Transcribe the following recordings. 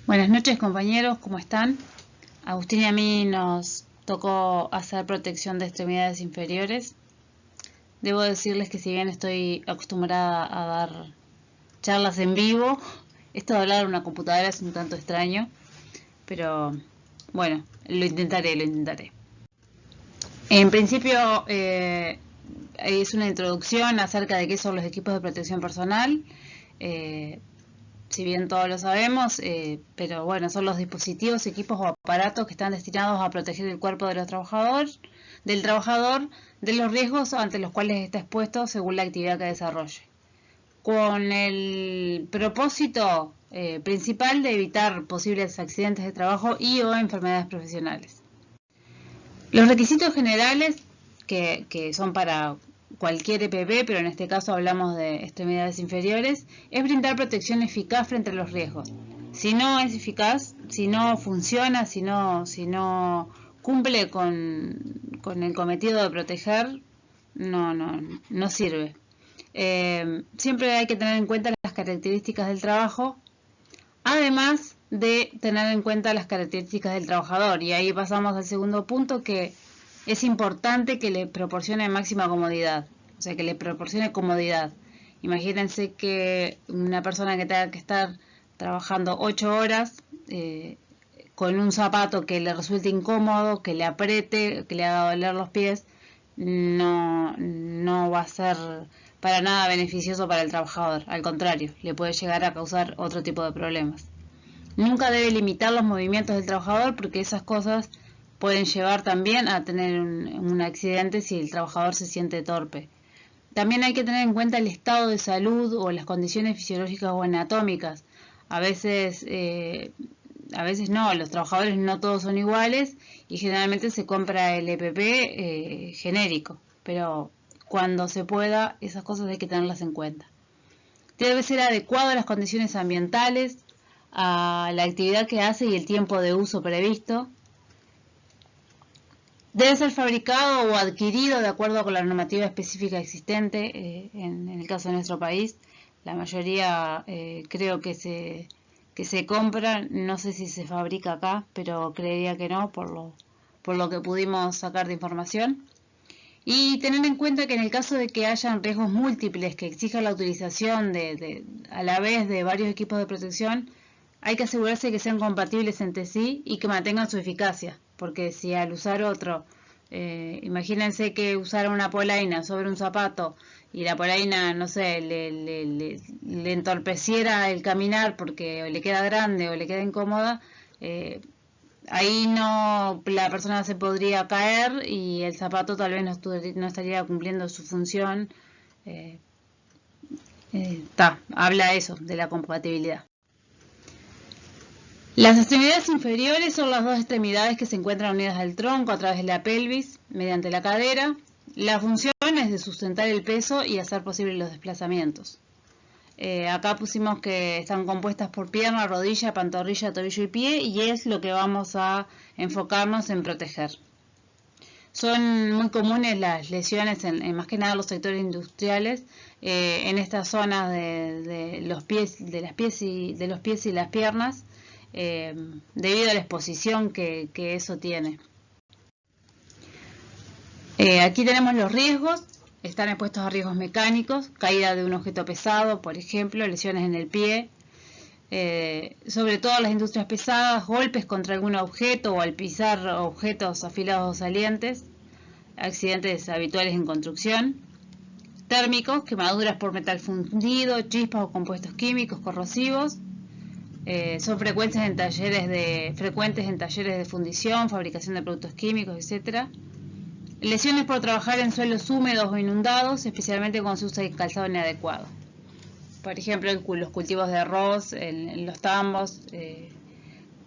Buenas noches, compañeros, ¿cómo están? Agustín y a mí nos tocó hacer protección de extremidades inferiores. Debo decirles que si bien estoy acostumbrada a dar charlas en vivo, esto de hablar en una computadora es un tanto extraño, pero bueno, lo intentaré. En principio es una introducción acerca de qué son los equipos de protección personal. Si bien todos lo sabemos, pero bueno, son los dispositivos, equipos o aparatos que están destinados a proteger el cuerpo de del trabajador de los riesgos ante los cuales está expuesto según la actividad que desarrolle, con el propósito principal de evitar posibles accidentes de trabajo y o enfermedades profesionales. Los requisitos generales que son para cualquier EPP, pero en este caso hablamos de extremidades inferiores, es brindar protección eficaz frente a los riesgos. Si no es eficaz, si no funciona, si no cumple con el cometido de proteger, no sirve. Siempre hay que tener en cuenta las características del trabajo, además de tener en cuenta las características del trabajador. Y ahí pasamos al segundo punto, que es importante que le proporcione máxima comodidad, o sea, que le proporcione comodidad. Imagínense que una persona que tenga que estar trabajando 8 horas con un zapato que le resulte incómodo, que le apriete, que le haga doler los pies, no va a ser para nada beneficioso para el trabajador. Al contrario, le puede llegar a causar otro tipo de problemas. Nunca debe limitar los movimientos del trabajador, porque esas cosas pueden llevar también a tener un accidente si el trabajador se siente torpe. También hay que tener en cuenta el estado de salud o las condiciones fisiológicas o anatómicas. A veces no, los trabajadores no todos son iguales y generalmente se compra el EPP genérico, pero cuando se pueda, esas cosas hay que tenerlas en cuenta. Debe ser adecuado a las condiciones ambientales, a la actividad que hace y el tiempo de uso previsto. Debe ser fabricado o adquirido de acuerdo con la normativa específica existente. En el caso de nuestro país, la mayoría creo que se compra. No sé si se fabrica acá, pero creería que no, por lo que pudimos sacar de información. Y tener en cuenta que en el caso de que hayan riesgos múltiples que exijan la utilización a la vez de varios equipos de protección, hay que asegurarse que sean compatibles entre sí y que mantengan su eficacia, porque si al usar otro, imagínense que usar una polaina sobre un zapato y la polaina, no sé, le entorpeciera el caminar porque le queda grande o le queda incómoda, ahí la persona se podría caer y el zapato tal vez no estaría cumpliendo su función. Habla eso de la compatibilidad. Las extremidades inferiores son las dos extremidades que se encuentran unidas al tronco a través de la pelvis mediante la cadera. La función es de sustentar el peso y hacer posibles los desplazamientos. Acá pusimos que están compuestas por pierna, rodilla, pantorrilla, tobillo y pie, y es lo que vamos a enfocarnos en proteger. Son muy comunes las lesiones en más que nada los sectores industriales, en estas zonas de los pies y las piernas, debido a la exposición que eso tiene. Aquí tenemos los riesgos. Están expuestos a riesgos mecánicos, caída de un objeto pesado, por ejemplo, lesiones en el pie, sobre todo las industrias pesadas, golpes contra algún objeto o al pisar objetos afilados o salientes, accidentes habituales en construcción, térmicos, quemaduras por metal fundido, chispas o compuestos químicos corrosivos. Son frecuentes en talleres de fundición, fabricación de productos químicos, etc. Lesiones por trabajar en suelos húmedos o inundados, especialmente cuando se usa el calzado inadecuado. Por ejemplo, los cultivos de arroz, en los tambos,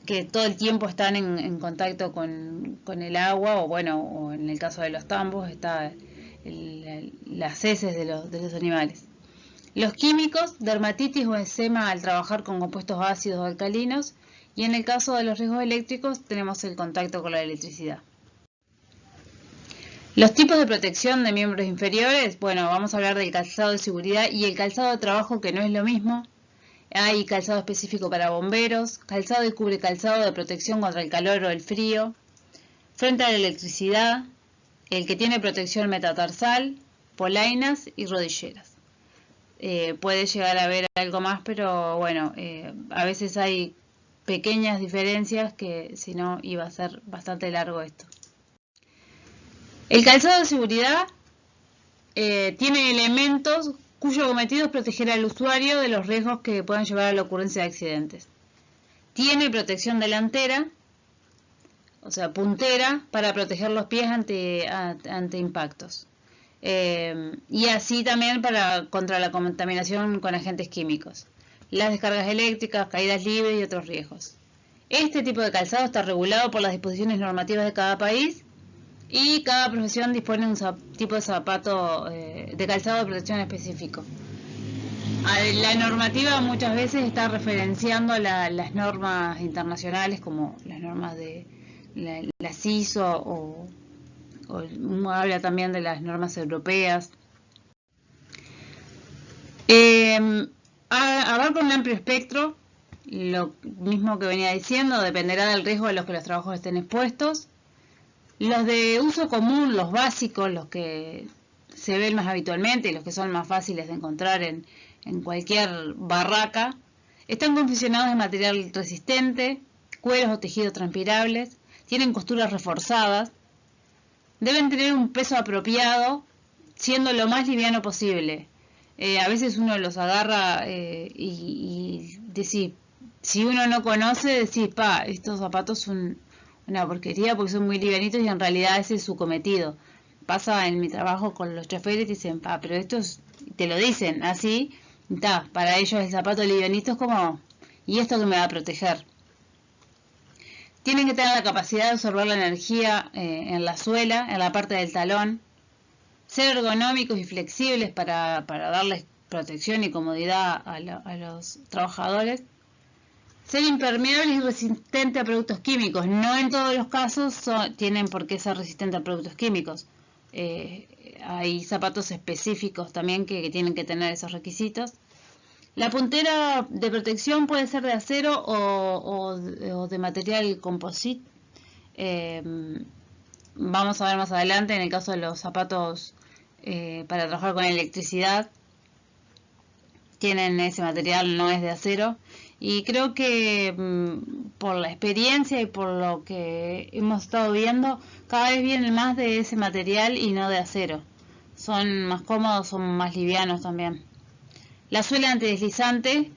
que todo el tiempo están en contacto con el agua, o en el caso de los tambos, está las heces de los animales. Los químicos, dermatitis o eczema al trabajar con compuestos ácidos o alcalinos, y en el caso de los riesgos eléctricos tenemos el contacto con la electricidad. Los tipos de protección de miembros inferiores, vamos a hablar del calzado de seguridad y el calzado de trabajo, que no es lo mismo. Hay calzado específico para bomberos, calzado y cubre calzado de protección contra el calor o el frío, frente a la electricidad, el que tiene protección metatarsal, polainas y rodilleras. Puede llegar a haber algo más, pero bueno, a veces hay pequeñas diferencias que si no iba a ser bastante largo esto. El calzado de seguridad tiene elementos cuyo cometido es proteger al usuario de los riesgos que puedan llevar a la ocurrencia de accidentes. Tiene protección delantera, o sea, puntera, para proteger los pies ante impactos. Y así también contra la contaminación con agentes químicos, las descargas eléctricas, caídas libres y otros riesgos. Este tipo de calzado está regulado por las disposiciones normativas de cada país y cada profesión dispone de un tipo de zapato de calzado de protección específico. La normativa muchas veces está referenciando las normas internacionales, como las normas de la CISO o habla también de las normas europeas. Abarca un amplio espectro, lo mismo que venía diciendo, dependerá del riesgo a los que los trabajos estén expuestos. Los de uso común, los básicos, los que se ven más habitualmente y los que son más fáciles de encontrar en cualquier barraca, están confeccionados de material resistente, cueros o tejidos transpirables, tienen costuras reforzadas, deben tener un peso apropiado, siendo lo más liviano posible. A veces uno los agarra y decís, si uno no conoce, decís, estos zapatos son una porquería porque son muy livianitos y en realidad ese es su cometido. Pasa en mi trabajo con los choferes y dicen, pero estos, te lo dicen así, para ellos el zapato livianito es como, ¿y esto que me va a proteger? Tienen que tener la capacidad de absorber la energía en la suela, en la parte del talón, ser ergonómicos y flexibles para darles protección y comodidad a los trabajadores, ser impermeables y resistentes a productos químicos. No en todos los casos tienen por qué ser resistentes a productos químicos. Hay zapatos específicos también que tienen que tener esos requisitos. La puntera de protección puede ser de acero o de material composite. Vamos a ver más adelante en el caso de los zapatos para trabajar con electricidad. Tienen ese material, no es de acero. Y creo que por la experiencia y por lo que hemos estado viendo, cada vez vienen más de ese material y no de acero. Son más cómodos, son más livianos también. La suela antideslizante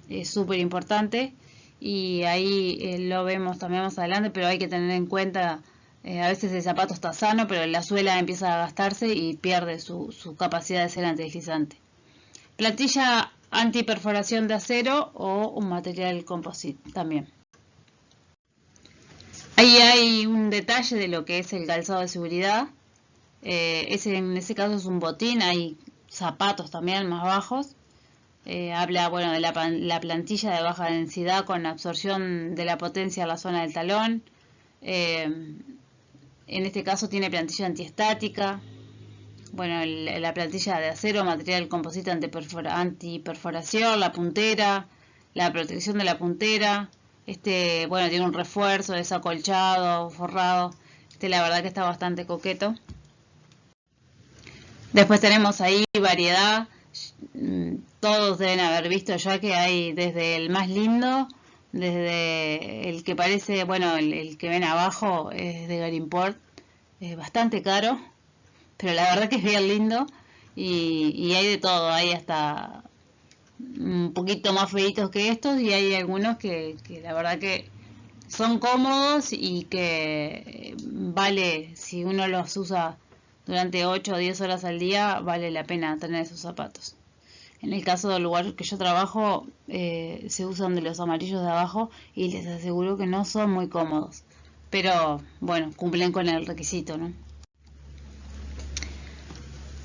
es súper importante y ahí lo vemos también más adelante, pero hay que tener en cuenta, a veces el zapato está sano, pero la suela empieza a gastarse y pierde su capacidad de ser antideslizante. Plantilla antiperforación de acero o un material composite también. Ahí hay un detalle de lo que es el calzado de seguridad. En ese caso es un botín, hay zapatos también más bajos. Habla de la plantilla de baja densidad con absorción de la potencia en la zona del talón. En este caso tiene plantilla antiestática. La plantilla de acero, material composite antiperforación, la puntera, la protección de la puntera. Tiene un refuerzo, es acolchado, forrado. La verdad que está bastante coqueto. Después tenemos ahí variedad. Todos deben haber visto ya que hay desde el más lindo, desde el que parece, el que ven abajo es de Garimporte, es bastante caro, pero la verdad que es bien lindo y hay de todo, hay hasta un poquito más feitos que estos y hay algunos que la verdad que son cómodos y que vale, si uno los usa durante 8 o 10 horas al día, vale la pena tener esos zapatos. En el caso del lugar que yo trabajo, se usan de los amarillos de abajo y les aseguro que no son muy cómodos. Pero cumplen con el requisito, ¿no?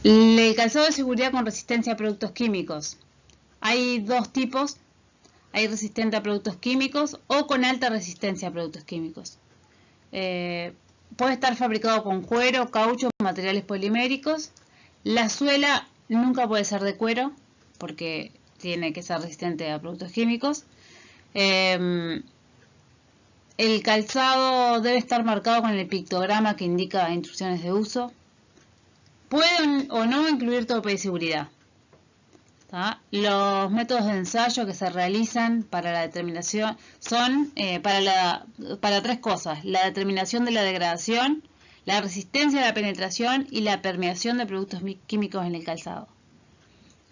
El calzado de seguridad con resistencia a productos químicos. Hay dos tipos. Hay resistente a productos químicos o con alta resistencia a productos químicos. Puede estar fabricado con cuero, caucho, materiales poliméricos. La suela nunca puede ser de cuero, porque tiene que ser resistente a productos químicos. El calzado debe estar marcado con el pictograma que indica instrucciones de uso. Pueden o no incluir tope de seguridad. Los métodos de ensayo que se realizan para la determinación son para tres cosas: la determinación de la degradación, la resistencia a la penetración y la permeación de productos químicos en el calzado.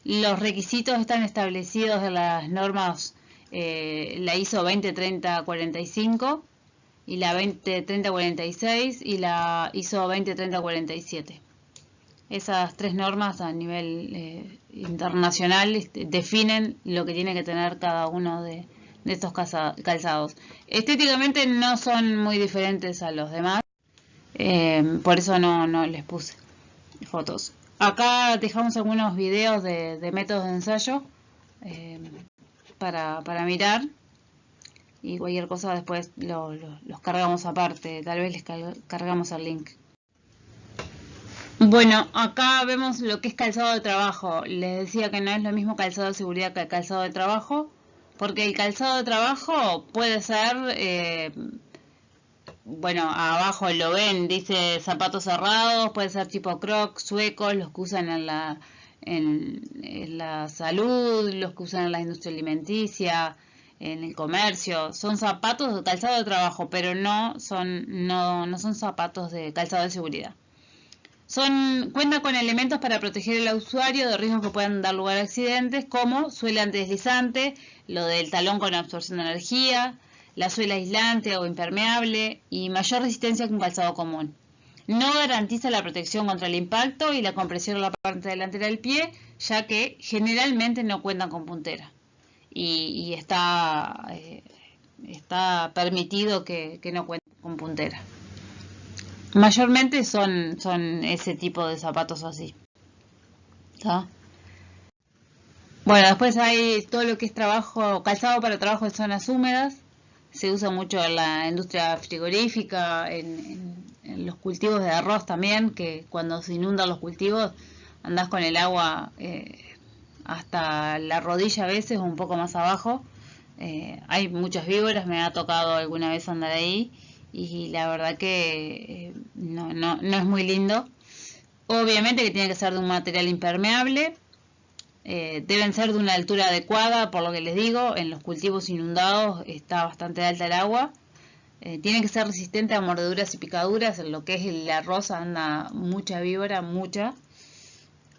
Los requisitos están establecidos en las normas, la ISO 2030-45 y la 2030-46 y la ISO 2030-47. Esas tres normas a nivel internacional definen lo que tiene que tener cada uno de estos calzados. Estéticamente no son muy diferentes a los demás, por eso no les puse fotos. Acá dejamos algunos videos de métodos de ensayo para mirar, y cualquier cosa después los cargamos aparte, tal vez les cargamos el link. Bueno, acá vemos lo que es calzado de trabajo. Les decía que no es lo mismo calzado de seguridad que el calzado de trabajo, porque el calzado de trabajo puede ser, bueno, abajo lo ven, dice zapatos cerrados, puede ser tipo Crocs, suecos, los que usan en la salud, los que usan en la industria alimenticia, en el comercio. Son zapatos de calzado de trabajo, pero no son zapatos de calzado de seguridad. Cuentan con elementos para proteger al usuario de riesgos que puedan dar lugar a accidentes, como suela antideslizante, lo del talón con absorción de energía, la suela aislante o impermeable y mayor resistencia que un calzado común. No garantiza la protección contra el impacto y la compresión en la parte delantera del pie, ya que generalmente no cuentan con puntera. Y está permitido que no cuenten con puntera. Mayormente son ese tipo de zapatos así. ¿Está? Bueno, después hay todo lo que es calzado para trabajo en zonas húmedas. Se usa mucho en la industria frigorífica, en los cultivos de arroz también, que cuando se inundan los cultivos andás con el agua hasta la rodilla a veces o un poco más abajo. Hay muchas víboras, me ha tocado alguna vez andar ahí. Y la verdad que no es muy lindo. Obviamente que tiene que ser de un material impermeable, deben ser de una altura adecuada, por lo que les digo, en los cultivos inundados está bastante alta el agua. Tiene que ser resistente a mordeduras y picaduras, en lo que es el arroz anda mucha víbora, mucha.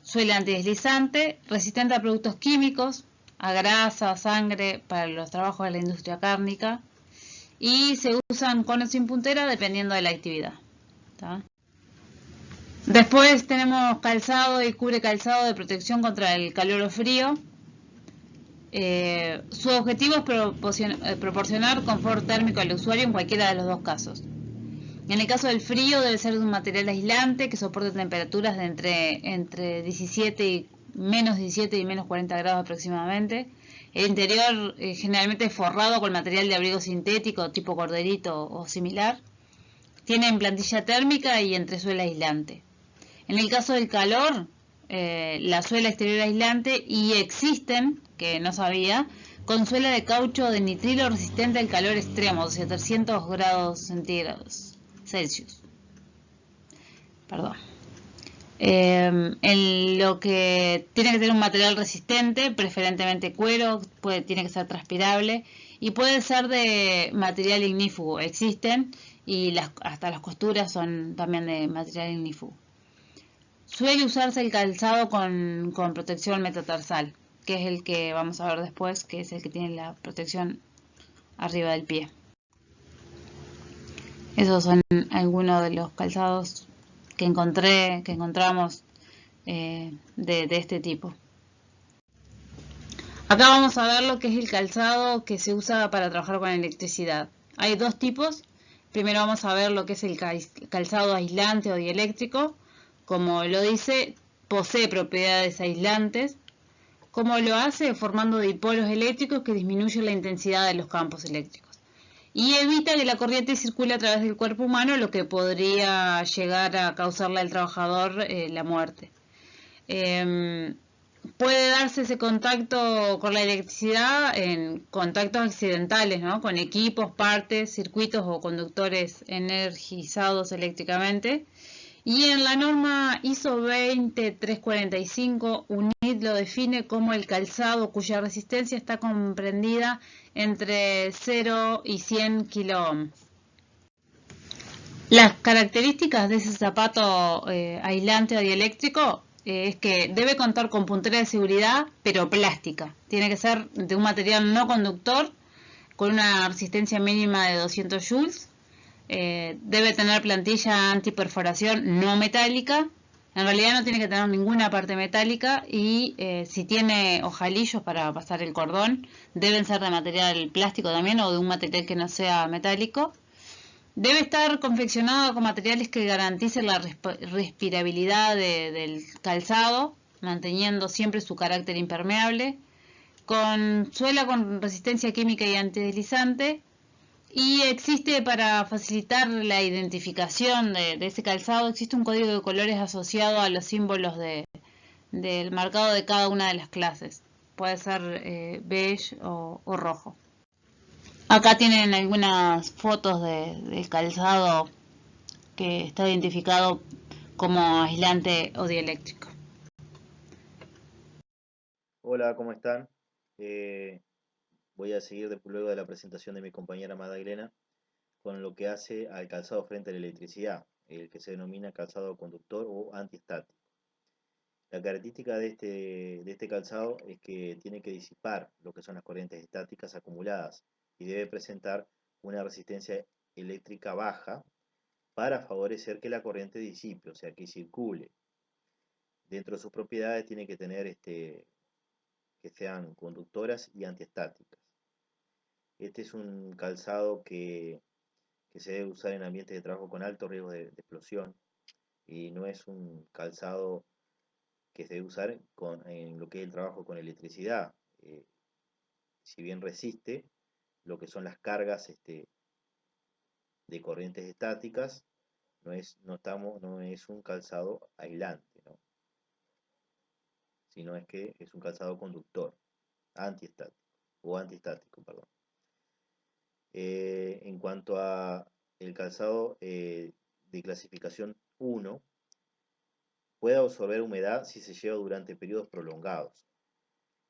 Suela antideslizante, resistente a productos químicos, a grasa, sangre, para los trabajos de la industria cárnica. Y se usan con o sin puntera dependiendo de la actividad. ¿Tá? Después tenemos calzado y cubre calzado de protección contra el calor o frío. Su objetivo es proporcionar confort térmico al usuario en cualquiera de los dos casos. En el caso del frío debe ser de un material aislante que soporte temperaturas de entre menos 17 y menos 40 grados aproximadamente. El interior generalmente es forrado con material de abrigo sintético tipo corderito o similar. Tienen plantilla térmica y entresuela aislante. En el caso del calor, la suela exterior aislante, y existen, que no sabía, con suela de caucho de nitrilo resistente al calor extremo, o sea, 300 grados Celsius. Perdón. En lo que tiene que tener un material resistente, preferentemente cuero, tiene que ser transpirable y puede ser de material ignífugo. Existen y hasta las costuras son también de material ignífugo. Suele usarse el calzado con protección metatarsal, que es el que vamos a ver después, que es el que tiene la protección arriba del pie. Esos son algunos de los calzados que encontramos de este tipo. Acá vamos a ver lo que es el calzado que se usa para trabajar con electricidad. Hay dos tipos. Primero vamos a ver lo que es el calzado aislante o dieléctrico. Como lo dice, posee propiedades aislantes. ¿Cómo lo hace? Formando dipolos eléctricos que disminuyen la intensidad de los campos eléctricos. Y evita que la corriente circule a través del cuerpo humano, lo que podría llegar a causarle al trabajador la muerte. puede darse ese contacto con la electricidad en contactos accidentales, ¿no? Con equipos, partes, circuitos o conductores energizados eléctricamente. Y en la norma ISO 20345, UNIT lo define como el calzado cuya resistencia está comprendida entre 0 y 100 kilo-ohm. Las características de ese zapato aislante o dieléctrico es que debe contar con puntera de seguridad, pero plástica. Tiene que ser de un material no conductor, con una resistencia mínima de 200 joules. Debe tener plantilla antiperforación no metálica. En realidad no tiene que tener ninguna parte metálica y si tiene ojalillos para pasar el cordón, deben ser de material plástico también o de un material que no sea metálico. Debe estar confeccionado con materiales que garanticen la respirabilidad del calzado, manteniendo siempre su carácter impermeable, con suela con resistencia química y antideslizante, y existe para facilitar la identificación de ese calzado, existe un código de colores asociado a los símbolos del marcado de cada una de las clases. Puede ser beige o rojo. Acá tienen algunas fotos del calzado que está identificado como aislante o dieléctrico. Hola, ¿cómo están? Eh, Voy a seguir luego de la presentación de mi compañera Magdalena con lo que hace al calzado frente a la electricidad, el que se denomina calzado conductor o antiestático. La característica de este calzado es que tiene que disipar lo que son las corrientes estáticas acumuladas y debe presentar una resistencia eléctrica baja para favorecer que la corriente disipe, o sea, que circule. Dentro de sus propiedades tiene que tener que sean conductoras y antiestáticas. Este es un calzado que se debe usar en ambientes de trabajo con alto riesgo de explosión y no es un calzado que se debe usar en lo que es el trabajo con electricidad. Si bien resiste lo que son las cargas de corrientes estáticas, no es un calzado aislante, ¿no? Sino es que es un calzado conductor, antiestático, o antiestático, perdón. En cuanto a el calzado de clasificación 1, puede absorber humedad si se lleva durante periodos prolongados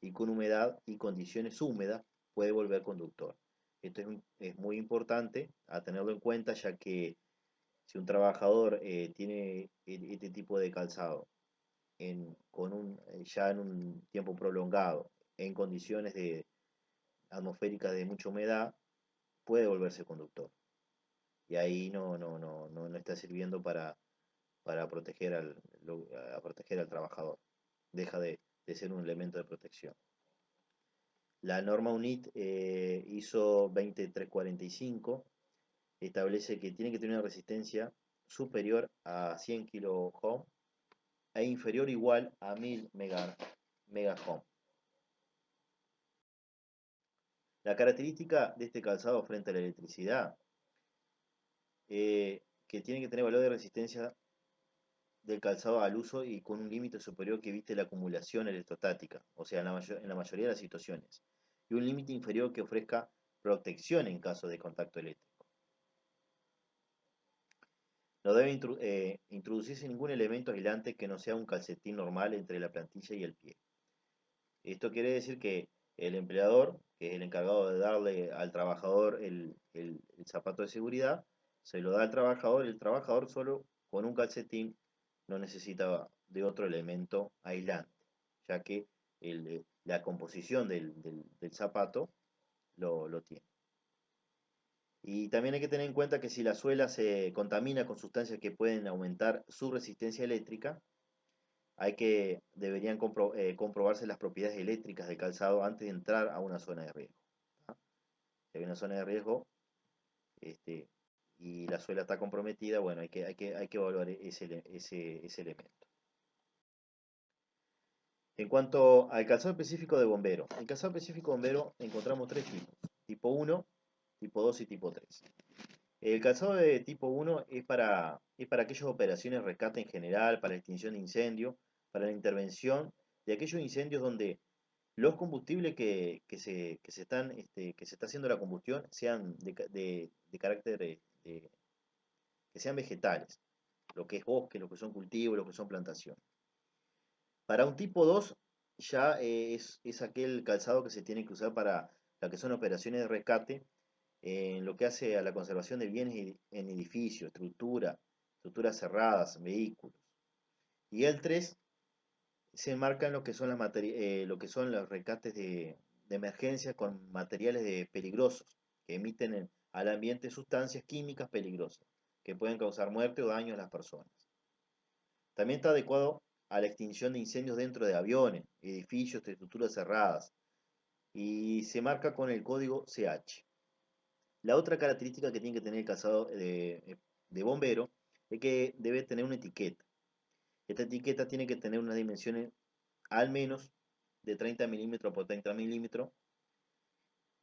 y con humedad y condiciones húmedas puede volver conductor. Esto es muy importante a tenerlo en cuenta, ya que si un trabajador tiene este tipo de calzado ya en un tiempo prolongado, en condiciones atmosféricas de mucha humedad, puede volverse conductor. Y ahí no está sirviendo para proteger al trabajador. Deja de ser un elemento de protección. La norma UNIT ISO 20345 establece que tiene que tener una resistencia superior a 100 kOhm e inferior o igual a 1000 megaohm. La característica de este calzado frente a la electricidad, que tiene que tener valor de resistencia del calzado al uso y con un límite superior que evite la acumulación electrostática, o sea, en la mayoría de las situaciones, y un límite inferior que ofrezca protección en caso de contacto eléctrico. No debe introducirse ningún elemento aislante que no sea un calcetín normal entre la plantilla y el pie. Esto quiere decir que el empleador, que es el encargado de darle al trabajador el zapato de seguridad, se lo da al trabajador y el trabajador solo con un calcetín no necesita de otro elemento aislante, ya que la composición del zapato lo tiene. Y también hay que tener en cuenta que si la suela se contamina con sustancias que pueden aumentar su resistencia eléctrica, deberían comprobarse las propiedades eléctricas del calzado antes de entrar a una zona de riesgo. ¿Tá? Si hay una zona de riesgo este, y la suela está comprometida, bueno, hay que evaluar ese elemento. En cuanto al calzado específico de bombero, en el calzado específico de bombero encontramos tres tipos: tipo 1, tipo 2 y tipo 3. El calzado de tipo 1 es para aquellas operaciones de rescate en general, para la extinción de incendio, para la intervención de aquellos incendios donde los combustibles que se está haciendo la combustión sean de carácter, que sean vegetales, lo que es bosque, lo que son cultivos, lo que son plantaciones. Para un tipo 2 ya es aquel calzado que se tiene que usar para lo que son operaciones de rescate, en lo que hace a la conservación de bienes en edificios, estructuras cerradas, vehículos. Y el 3 se enmarca en lo que son, lo que son los rescates de emergencia con materiales peligrosos que emiten al ambiente sustancias químicas peligrosas que pueden causar muerte o daño a las personas. También está adecuado a la extinción de incendios dentro de aviones, edificios, estructuras cerradas y se marca con el código CH. La otra característica que tiene que tener el calzado de bombero es que debe tener una etiqueta. Esta etiqueta tiene que tener unas dimensiones al menos de 30 milímetros por 30 milímetros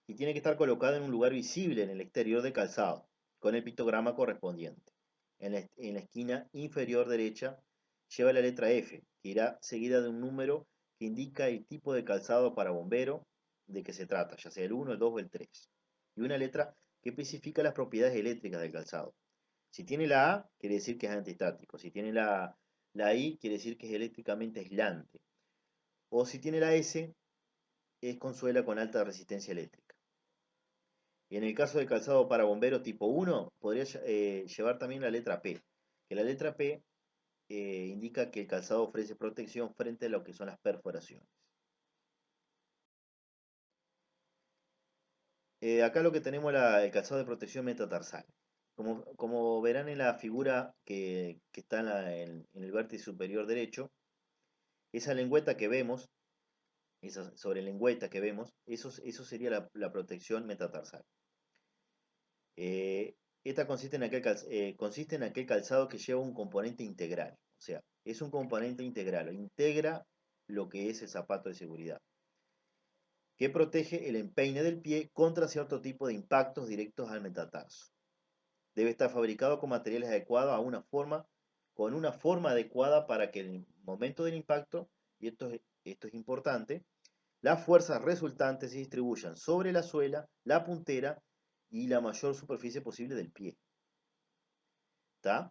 y tiene que estar colocada en un lugar visible en el exterior del calzado, con el pictograma correspondiente. En la esquina inferior derecha lleva la letra F, que irá seguida de un número que indica el tipo de calzado para bombero de que se trata, ya sea el 1, el 2 o el 3. Y una letra que especifica las propiedades eléctricas del calzado. Si tiene la A, quiere decir que es antiestático. Si tiene la I, quiere decir que es eléctricamente aislante. O si tiene la S, es con suela con alta resistencia eléctrica. Y en el caso del calzado para bombero tipo 1, podría llevar también la letra P, que la letra P indica que el calzado ofrece protección frente a lo que son las perforaciones. Acá lo que tenemos es el calzado de protección metatarsal. Como verán en la figura que está en el vértice superior derecho, esa lengüeta que vemos, esa sobrelengüeta que vemos, eso sería la protección metatarsal. Esta consiste en aquel calzado que lleva un componente integral, o sea, es un componente integral, integra lo que es el zapato de seguridad, que protege el empeine del pie contra cierto tipo de impactos directos al metatarso. Debe estar fabricado con materiales adecuados con una forma adecuada para que en el momento del impacto, y esto es importante, las fuerzas resultantes se distribuyan sobre la suela, la puntera y la mayor superficie posible del pie. ¿Está?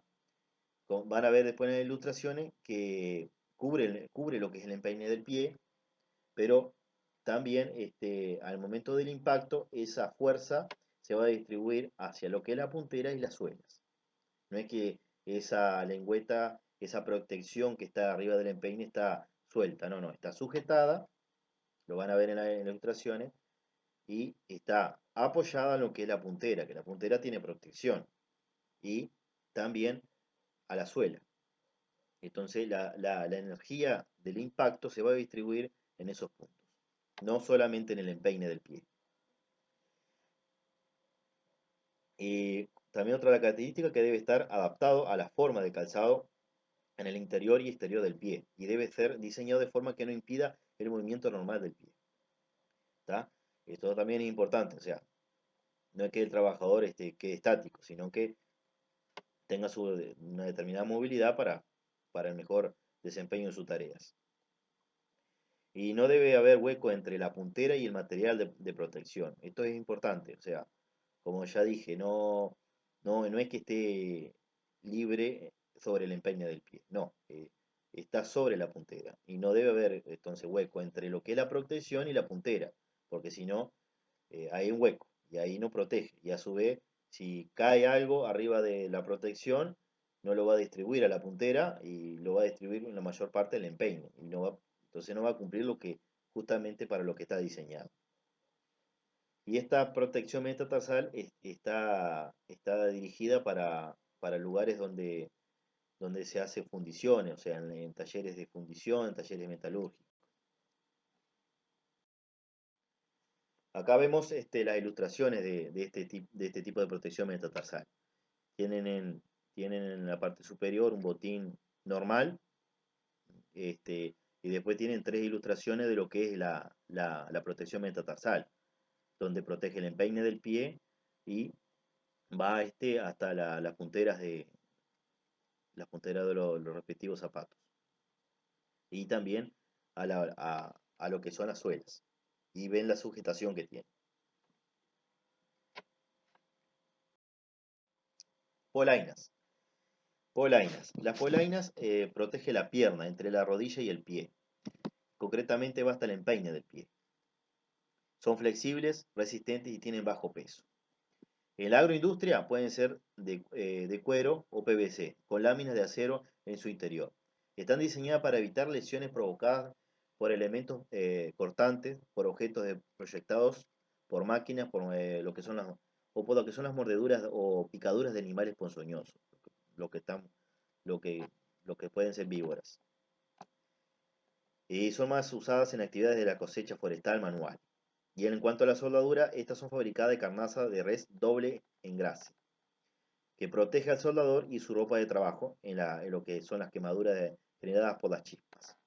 Van a ver después en las ilustraciones que cubre lo que es el empeine del pie, pero también al momento del impacto esa fuerza se va a distribuir hacia lo que es la puntera y las suelas. No es que esa lengüeta, esa protección que está arriba del empeine está suelta, no, está sujetada, lo van a ver en las ilustraciones, y está apoyada en lo que es la puntera, que la puntera tiene protección, y también a la suela. Entonces la energía del impacto se va a distribuir en esos puntos, no solamente en el empeine del pie. También otra característica que debe estar adaptado a la forma de calzado en el interior y exterior del pie y debe ser diseñado de forma que no impida el movimiento normal del pie. ¿Tá? Esto también es importante, o sea, no es que el trabajador quede estático, sino que tenga una determinada movilidad para el mejor desempeño de sus tareas. Y no debe haber hueco entre la puntera y el material de protección. Esto es importante, o sea, como ya dije, no es que esté libre sobre el empeine del pie, no, está sobre la puntera. Y no debe haber entonces hueco entre lo que es la protección y la puntera, porque si no, hay un hueco y ahí no protege. Y a su vez, si cae algo arriba de la protección, no lo va a distribuir a la puntera y lo va a distribuir en la mayor parte del empeine. Entonces no va a cumplir lo que justamente para lo que está diseñado. Y esta protección metatarsal está dirigida para lugares donde se hace fundiciones, o sea, en talleres de fundición, en talleres metalúrgicos. Acá vemos las ilustraciones de este tipo de protección metatarsal. Tienen en la parte superior un botín normal, y después tienen tres ilustraciones de lo que es la protección metatarsal, donde protege el empeine del pie y va hasta las punteras de los respectivos zapatos. Y también a lo que son las suelas y ven la sujetación que tiene. Polainas. Polainas. Las polainas protege la pierna entre la rodilla y el pie. Concretamente va hasta el empeine del pie. Son flexibles, resistentes y tienen bajo peso. En la agroindustria pueden ser de cuero o PVC, con láminas de acero en su interior. Están diseñadas para evitar lesiones provocadas por elementos cortantes, por objetos proyectados por máquinas, o por lo que son las mordeduras o picaduras de animales ponzoñosos, lo que, están, lo que, lo que pueden ser víboras. Y son más usadas en actividades de la cosecha forestal manual. Y en cuanto a la soldadura, estas son fabricadas de carnaza de res doble engrase, que protege al soldador y su ropa de trabajo en lo que son las quemaduras generadas por las chispas.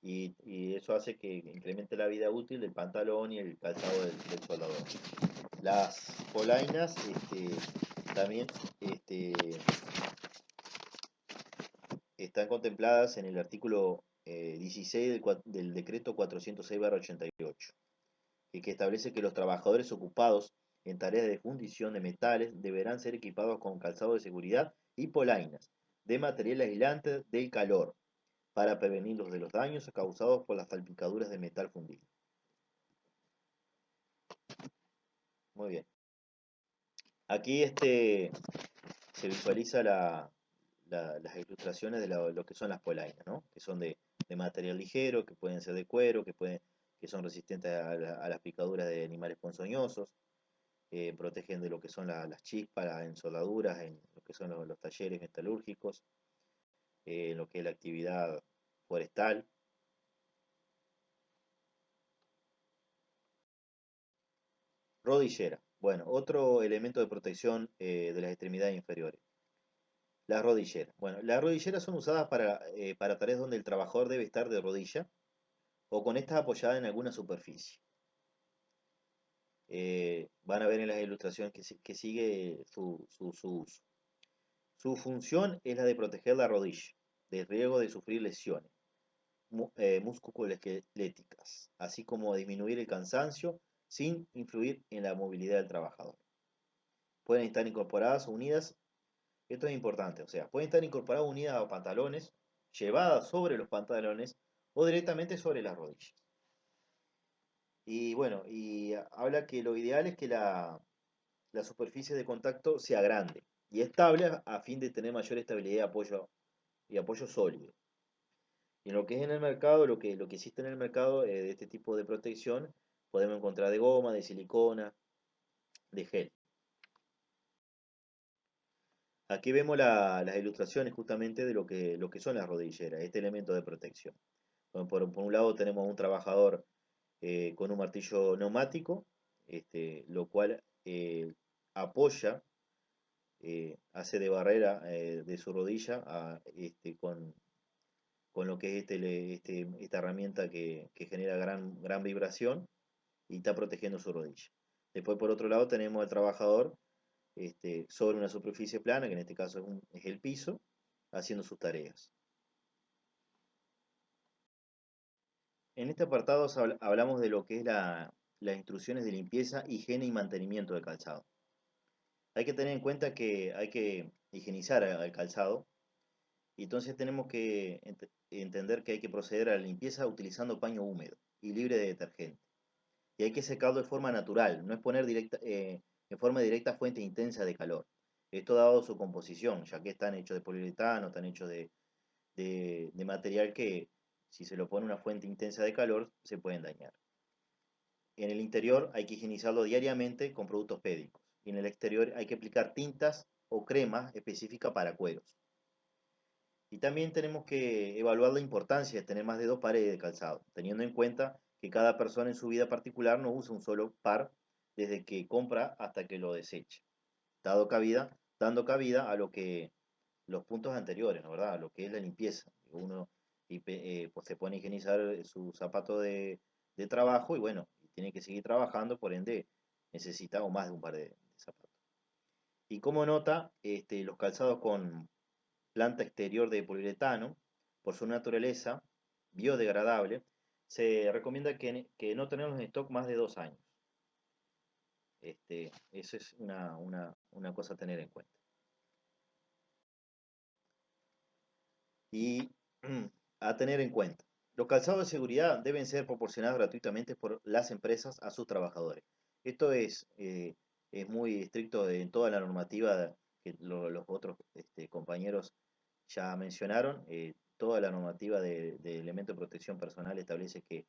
Y eso hace que incremente la vida útil del pantalón y el calzado del soldador. Las polainas también están contempladas en el artículo 16 del decreto 406/88, que establece que los trabajadores ocupados en tareas de fundición de metales deberán ser equipados con calzado de seguridad y polainas de material aislante del calor para prevenirlos de los daños causados por las salpicaduras de metal fundido. Muy bien. Aquí se visualiza las ilustraciones de lo que son las polainas, ¿no? Que son de material ligero, que pueden ser de cuero, que son resistentes a las picaduras de animales ponzoñosos, protegen de lo que son las chispas, en soldaduras, en lo que son los talleres metalúrgicos, en lo que es la actividad forestal. Rodillera. Bueno, otro elemento de protección de las extremidades inferiores. Las rodilleras. Bueno, las rodilleras son usadas para tareas donde el trabajador debe estar de rodilla o con estas apoyadas en alguna superficie. Van a ver en las ilustraciones que sigue su uso. Su función es la de proteger la rodilla del riesgo de sufrir lesiones musculoesqueléticas, así como disminuir el cansancio sin influir en la movilidad del trabajador. Pueden estar incorporadas o unidas, esto es importante, o sea, pueden estar incorporadas o unidas a pantalones, llevadas sobre los pantalones o directamente sobre las rodillas. Y bueno, habla que lo ideal es que la superficie de contacto sea grande y estable a fin de tener mayor estabilidad y apoyo sólido. Y en lo que es en el mercado, lo que existe en el mercado de este tipo de protección, podemos encontrar de goma, de silicona, de gel. Aquí vemos las ilustraciones justamente de lo que son las rodilleras, este elemento de protección. Bueno, por un lado tenemos a un trabajador con un martillo neumático, lo cual apoya, hace de barrera de su rodilla con lo que es esta herramienta que genera gran vibración y está protegiendo su rodilla. Después, por otro lado, tenemos al trabajador sobre una superficie plana, que en este caso es el piso, haciendo sus tareas. En este apartado hablamos de lo que es las instrucciones de limpieza, higiene y mantenimiento del calzado. Hay que tener en cuenta que hay que higienizar al calzado y entonces tenemos que entender que hay que proceder a la limpieza utilizando paño húmedo y libre de detergente. Y hay que secarlo de forma natural, no es poner de forma directa fuente intensa de calor. Esto dado su composición, ya que están hechos de poliuretano, están hechos de material que si se lo pone una fuente intensa de calor se pueden dañar. En el interior hay que higienizarlo diariamente con productos pédicos. Y en el exterior hay que aplicar tintas o cremas específicas para cueros. Y también tenemos que evaluar la importancia de tener más de 2 pares de calzado, teniendo en cuenta que cada persona en su vida particular no usa un solo par desde que compra hasta que lo desecha, dando cabida a lo que los puntos anteriores, ¿no? ¿Verdad? A lo que es la limpieza. Uno pues se pone a higienizar su zapato de trabajo y bueno, tiene que seguir trabajando, por ende necesita o más de un par de zapatos. Y como nota, los calzados con planta exterior de poliuretano, por su naturaleza biodegradable, Se recomienda que no tenerlos en stock más de 2 años. Eso es una cosa a tener en cuenta. Y a tener en cuenta, los calzados de seguridad deben ser proporcionados gratuitamente por las empresas a sus trabajadores. Esto es muy estricto en toda la normativa que los otros compañeros ya mencionaron. Toda la normativa de elementos de protección personal establece que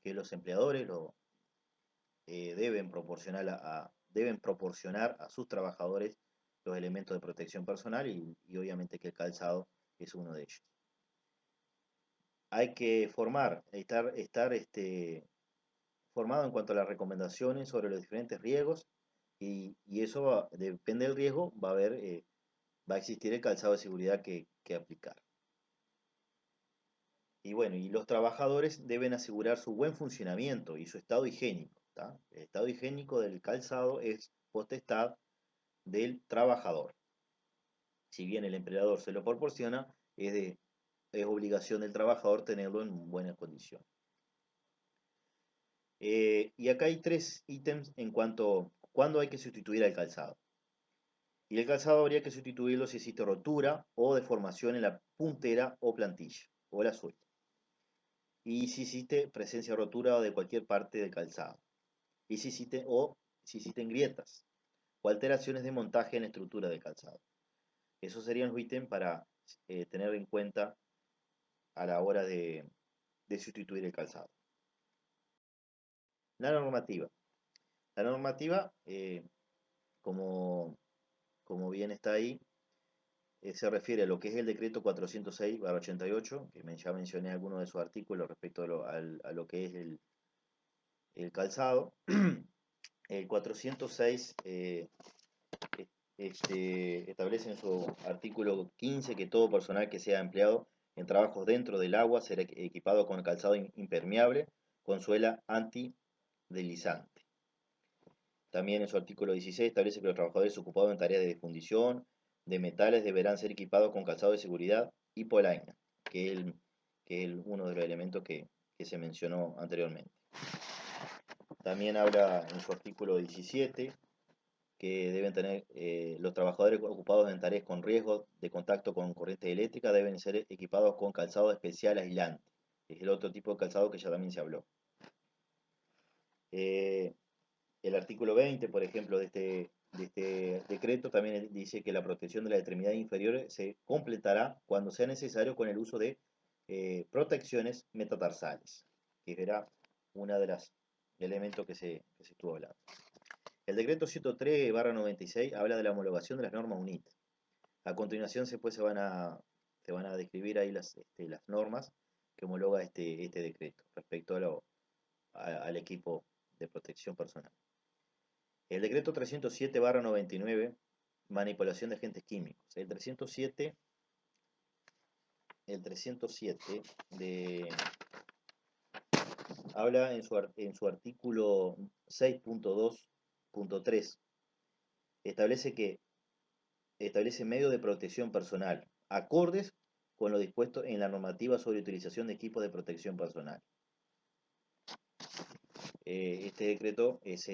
los empleadores deben proporcionar a sus trabajadores los elementos de protección personal y obviamente que el calzado es uno de ellos. Hay que estar formado en cuanto a las recomendaciones sobre los diferentes riesgos y eso depende del riesgo, va a existir el calzado de seguridad que aplicar. Y bueno, y los trabajadores deben asegurar su buen funcionamiento y su estado higiénico, ¿tá? El estado higiénico del calzado es potestad del trabajador. Si bien el empleador se lo proporciona, es obligación del trabajador tenerlo en buenas condiciones. Y acá hay 3 ítems en cuanto a cuándo hay que sustituir al calzado. Y el calzado habría que sustituirlo si existe rotura o deformación en la puntera o plantilla o la suela. Y si existe presencia de rotura de cualquier parte del calzado. Y si existen grietas o alteraciones de montaje en la estructura del calzado. Esos serían los ítems para tener en cuenta a la hora de sustituir el calzado. La normativa. La normativa, como bien está ahí, se refiere a lo que es el decreto 406/88, que ya mencioné algunos de sus artículos respecto a lo que es el calzado. El 406 establece en su artículo 15 que todo personal que sea empleado en trabajos dentro del agua será equipado con calzado impermeable con suela antideslizante. También en su artículo 16 establece que los trabajadores ocupados en tareas de fundición de metales deberán ser equipados con calzado de seguridad y polaina, que es uno de los elementos que se mencionó anteriormente. También habla en su artículo 17 que deben tener los trabajadores ocupados en tareas con riesgo de contacto con corriente eléctrica deben ser equipados con calzado especial aislante. Es el otro tipo de calzado que ya también se habló. El artículo 20, por ejemplo, de este decreto también dice que la protección de las extremidades inferiores se completará cuando sea necesario con el uso de protecciones metatarsales, que era uno de los elementos que se estuvo hablando. El decreto 103/96 habla de la homologación de las normas UNIT. A continuación se van a describir ahí las normas que homologa este decreto respecto al equipo de protección personal. El decreto 307/99, manipulación de agentes químicos. El 307 habla en su artículo 6.2.3, establece medios de protección personal, acordes con lo dispuesto en la normativa sobre utilización de equipos de protección personal. Este decreto es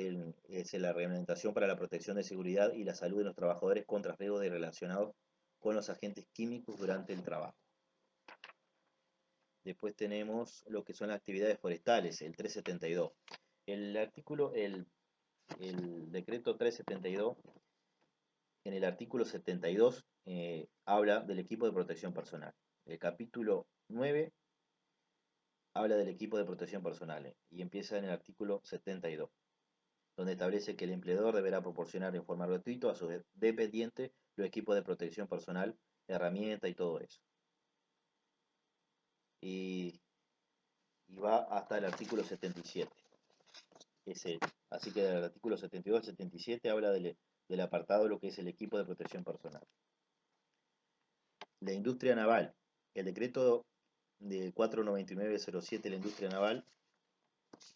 la reglamentación para la protección de seguridad y la salud de los trabajadores contra riesgos relacionados con los agentes químicos durante el trabajo. Después tenemos lo que son las actividades forestales, el 372. El decreto 372, en el artículo 72, habla del equipo de protección personal. El capítulo 9 habla del equipo de protección personal y empieza en el artículo 72, donde establece que el empleador deberá proporcionar en forma gratuita a sus dependientes los equipos de protección personal, herramientas y todo eso. Y va hasta el artículo 77. Así que del artículo 72 al 77 habla del apartado de lo que es el equipo de protección personal. La industria naval. El decreto de 499/07 de la industria naval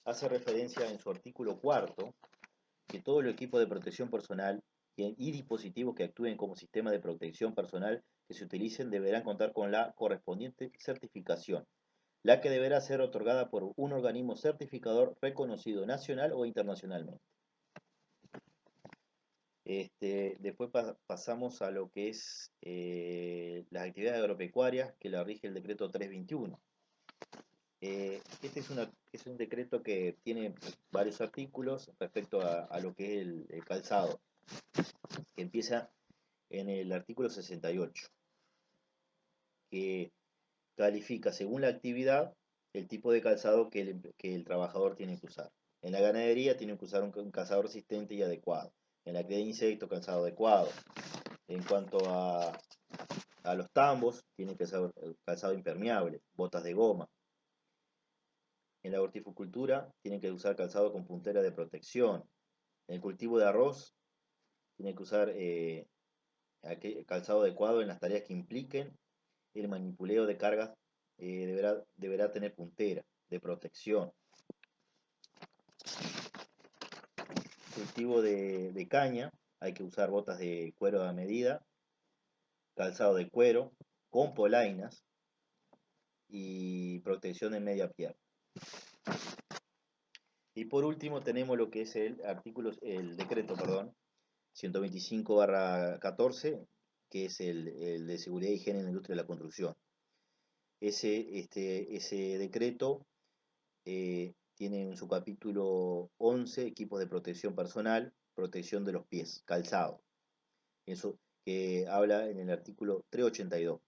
hace referencia en su artículo 4 que todo el equipo de protección personal y dispositivos que actúen como sistema de protección personal que se utilicen deberán contar con la correspondiente certificación la que deberá ser otorgada por un organismo certificador reconocido nacional o internacionalmente. Después pasamos a lo que es las actividades agropecuarias que la rige el decreto 321. Este es un decreto que tiene varios artículos respecto a lo que es el calzado, que empieza en el artículo 68, que califica según la actividad el tipo de calzado que el trabajador tiene que usar. En la ganadería tiene que usar un calzado resistente y adecuado. En la cría de insectos, calzado adecuado. En cuanto a los tambos, tiene que usar calzado impermeable, botas de goma. En la horticultura, tienen que usar calzado con puntera de protección. En el cultivo de arroz, tienen que usar calzado adecuado en las tareas que impliquen el manipuleo de cargas. Deberá tener puntera de protección. Cultivo de caña, hay que usar botas de cuero a medida, calzado de cuero, con polainas y protección en media pierna. Y por último tenemos lo que es el decreto, 125/14, que es el de seguridad y higiene en la industria de la construcción. Ese decreto tiene en su capítulo 11 equipos de protección personal, protección de los pies, calzado. Eso que habla en el artículo 382,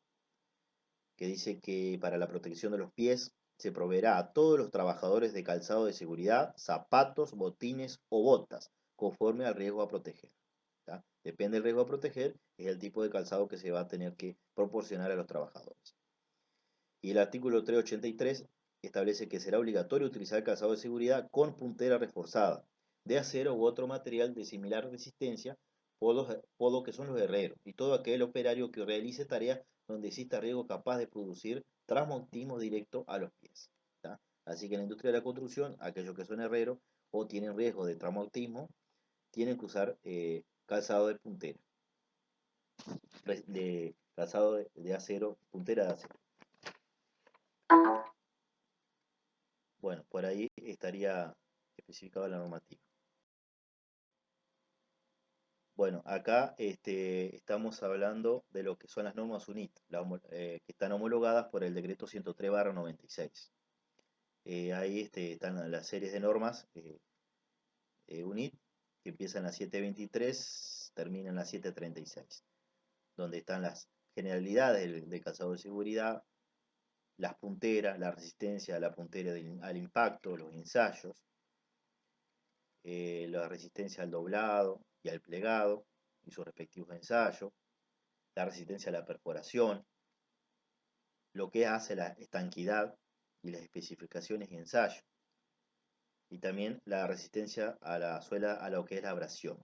que dice que para la protección de los pies se proveerá a todos los trabajadores de calzado de seguridad, zapatos, botines o botas, conforme al riesgo a proteger. ¿Tá? Depende del riesgo a proteger, es el tipo de calzado que se va a tener que proporcionar a los trabajadores. Y el artículo 383 establece que será obligatorio utilizar calzado de seguridad con puntera reforzada, de acero u otro material de similar resistencia, por lo que son los herreros, y todo aquel operario que realice tareas donde exista riesgo capaz de producir traumatismo directo a los pies. ¿Tá? Así que en la industria de la construcción, aquellos que son herreros o tienen riesgo de traumatismo, tienen que usar calzado de puntera, calzado de acero, puntera de acero. Bueno, por ahí estaría especificada la normativa. Bueno, acá estamos hablando de lo que son las normas UNIT, que están homologadas por el decreto 103/96. Ahí están las series de normas UNIT, que empiezan en la 723, terminan en la 736, donde están las generalidades del calzado de seguridad, las punteras, la resistencia a la puntera al impacto, los ensayos, la resistencia al doblado y al plegado y sus respectivos ensayos, la resistencia a la perforación, lo que hace la estanquidad y las especificaciones y ensayos, y también la resistencia a la suela a lo que es la abrasión,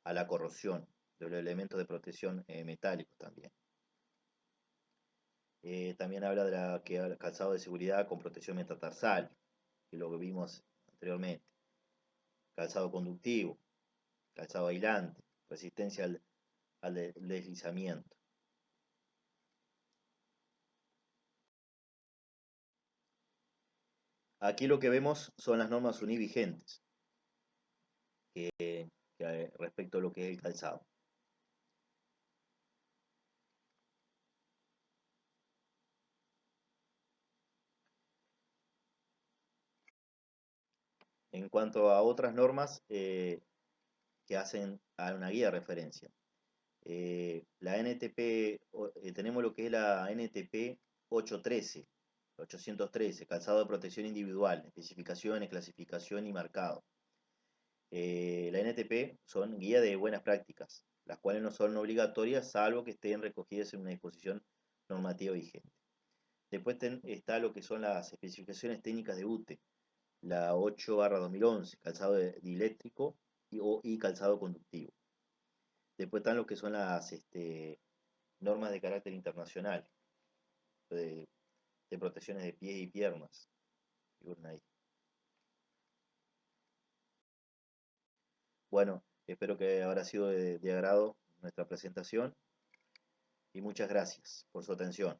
a la corrosión, de los elementos de protección metálicos también. También habla de calzado de seguridad con protección metatarsal, que lo que vimos anteriormente, calzado conductivo, calzado aislante, resistencia al deslizamiento. Aquí lo que vemos son las normas UNI vigentes respecto a lo que es el calzado. En cuanto a otras normas que hacen a una guía de referencia, la NTP, tenemos lo que es la NTP 813, calzado de protección individual, especificaciones, clasificación y marcado. La NTP son guía de buenas prácticas, las cuales no son obligatorias salvo que estén recogidas en una disposición normativa vigente. Después está lo que son las especificaciones técnicas de UTE, la 8/2011, calzado dieléctrico y calzado conductivo. Después están lo que son las normas de carácter internacional, de protecciones de pies y piernas. Ahí. Bueno, espero que habrá sido de agrado nuestra presentación y muchas gracias por su atención.